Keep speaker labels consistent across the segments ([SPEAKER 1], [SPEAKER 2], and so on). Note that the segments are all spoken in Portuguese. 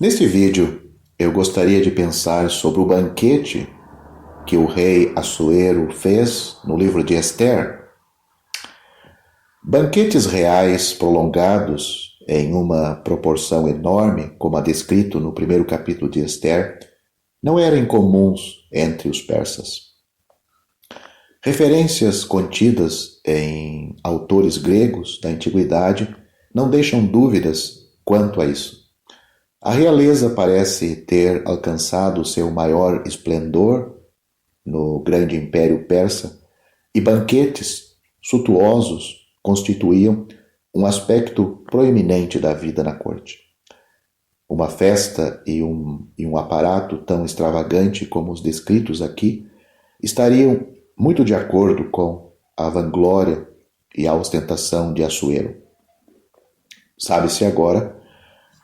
[SPEAKER 1] Neste vídeo, eu gostaria de pensar sobre o banquete que o rei Assuero fez no livro de Ester. Banquetes reais prolongados em uma proporção enorme, como a descrito no primeiro capítulo de Ester, não eram incomuns entre os persas. Referências contidas em autores gregos da antiguidade não deixam dúvidas quanto a isso. A realeza parece ter alcançado seu maior esplendor no grande império persa, e banquetes suntuosos constituíam um aspecto proeminente da vida na corte. Uma festa e um aparato tão extravagante como os descritos aqui estariam muito de acordo com a vanglória e a ostentação de Assuero. Sabe-se agora,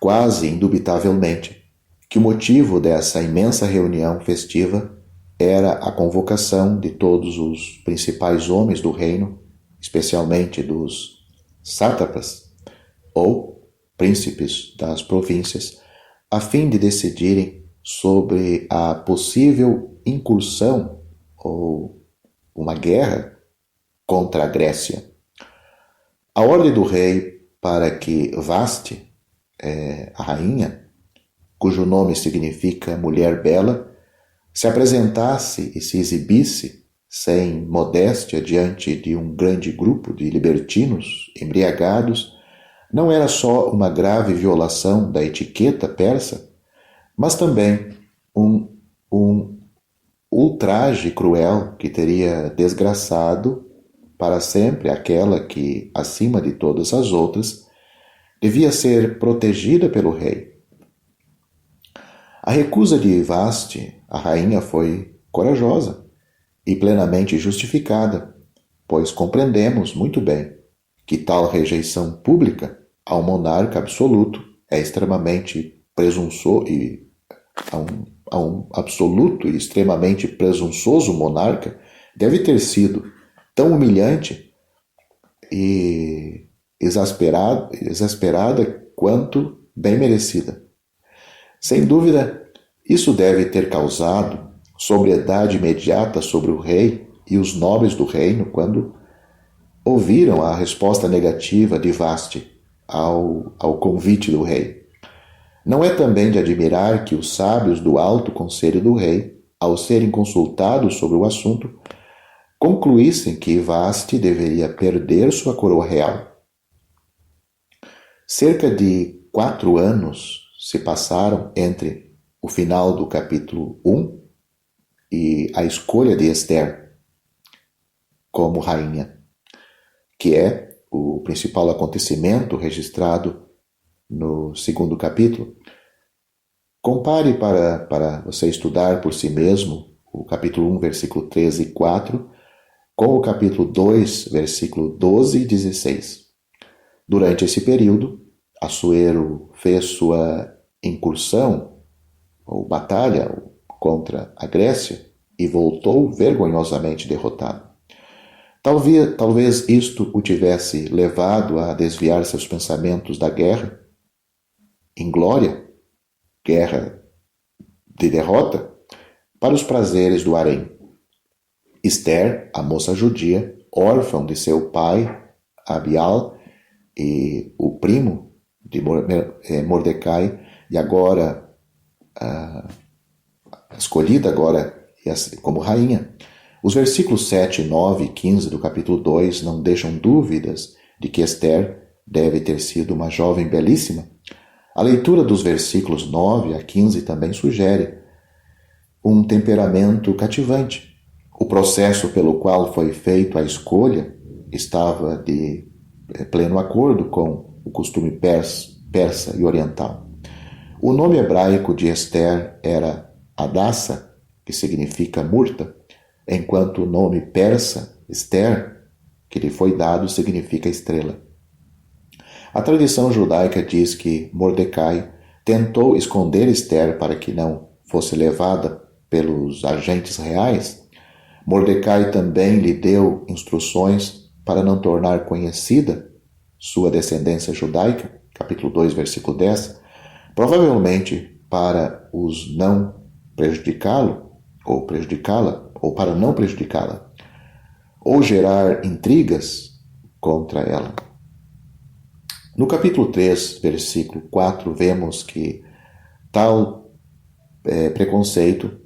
[SPEAKER 1] quase indubitavelmente, que o motivo dessa imensa reunião festiva era a convocação de todos os principais homens do reino, especialmente dos sátrapas ou príncipes das províncias, a fim de decidirem sobre a possível incursão ou uma guerra contra a Grécia. A ordem do rei para que Vaste, a rainha, cujo nome significa mulher bela, se apresentasse e se exibisse sem modéstia diante de um grande grupo de libertinos embriagados, não era só uma grave violação da etiqueta persa, mas também um ultraje cruel que teria desgraçado para sempre aquela que, acima de todas as outras, devia ser protegida pelo rei. A recusa de Vaste, a rainha, foi corajosa e plenamente justificada, pois compreendemos muito bem que tal rejeição pública ao monarca absoluto é extremamente presunçoso e a um absoluto e extremamente presunçoso monarca deve ter sido tão humilhante e exasperada quanto bem merecida. Sem dúvida, isso deve ter causado sobriedade imediata sobre o rei e os nobres do reino quando ouviram a resposta negativa de Vaste ao convite do rei. Não é também de admirar que os sábios do alto conselho do rei, ao serem consultados sobre o assunto, concluíssem que Vaste deveria perder sua coroa real. Cerca de 4 anos se passaram entre o final do capítulo 1 e a escolha de Ester como rainha, que é o principal acontecimento registrado no segundo capítulo. Compare para você estudar por si mesmo o capítulo 1, versículo 13 e 4, com o capítulo 2, versículo 12 e 16. Durante esse período, Assuero fez sua incursão ou batalha contra a Grécia e voltou vergonhosamente derrotado. Talvez isto o tivesse levado a desviar seus pensamentos da guerra, inglória, guerra de derrota, para os prazeres do harém. Ester, a moça judia, órfã de seu pai, Abial, e o primo de Mordecai, e agora escolhida agora como rainha. Os versículos 7, 9 e 15 do capítulo 2 não deixam dúvidas de que Ester deve ter sido uma jovem belíssima. A leitura dos versículos 9 a 15 também sugere um temperamento cativante. O processo pelo qual foi feita a escolha estava de pleno acordo com o costume persa e oriental. O nome hebraico de Ester era Hadassa, que significa murta, enquanto o nome persa, Ester, que lhe foi dado, significa estrela. A tradição judaica diz que Mordecai tentou esconder Ester para que não fosse levada pelos agentes reais. Mordecai também lhe deu instruções para não tornar conhecida sua descendência judaica, capítulo 2, versículo 10, provavelmente para os não prejudicá-lo, ou prejudicá-la, ou para não prejudicá-la, ou gerar intrigas contra ela. No capítulo 3, versículo 4, vemos que tal preconceito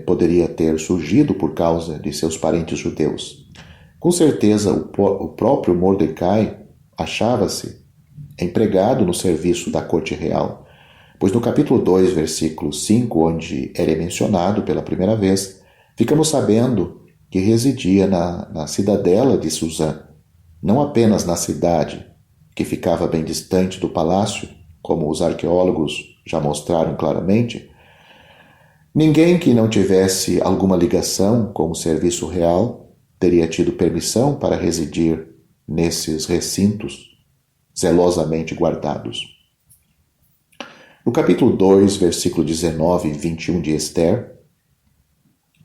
[SPEAKER 1] poderia ter surgido por causa de seus parentes judeus. Com certeza, o próprio Mordecai achava-se empregado no serviço da corte real, pois no capítulo 2, versículo 5, onde ele é mencionado pela primeira vez, ficamos sabendo que residia na cidadela de Suzã, não apenas na cidade, que ficava bem distante do palácio, como os arqueólogos já mostraram claramente. Ninguém que não tivesse alguma ligação com o serviço real teria tido permissão para residir nesses recintos zelosamente guardados. No capítulo 2, versículo 19 e 21 de Esther,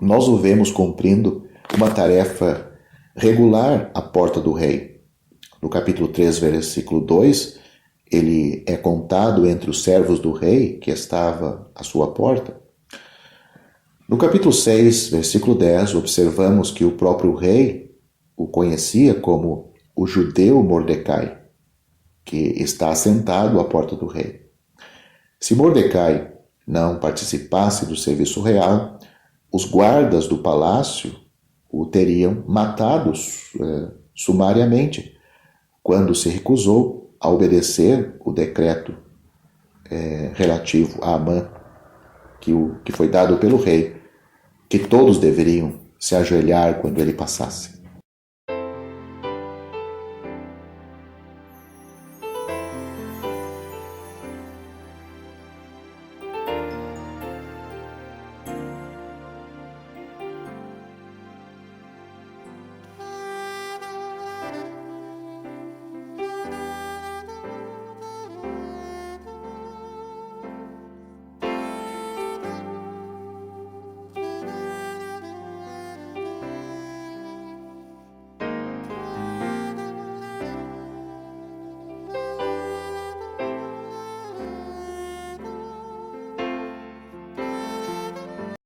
[SPEAKER 1] nós o vemos cumprindo uma tarefa regular à porta do rei. No capítulo 3, versículo 2, ele é contado entre os servos do rei que estava à sua porta. No capítulo 6, versículo 10, observamos que o próprio rei o conhecia como o judeu Mordecai, que está assentado à porta do rei. Se Mordecai não participasse do serviço real, os guardas do palácio o teriam matado sumariamente, quando se recusou a obedecer o decreto relativo a Amã, que foi dado pelo rei, que todos deveriam se ajoelhar quando ele passasse.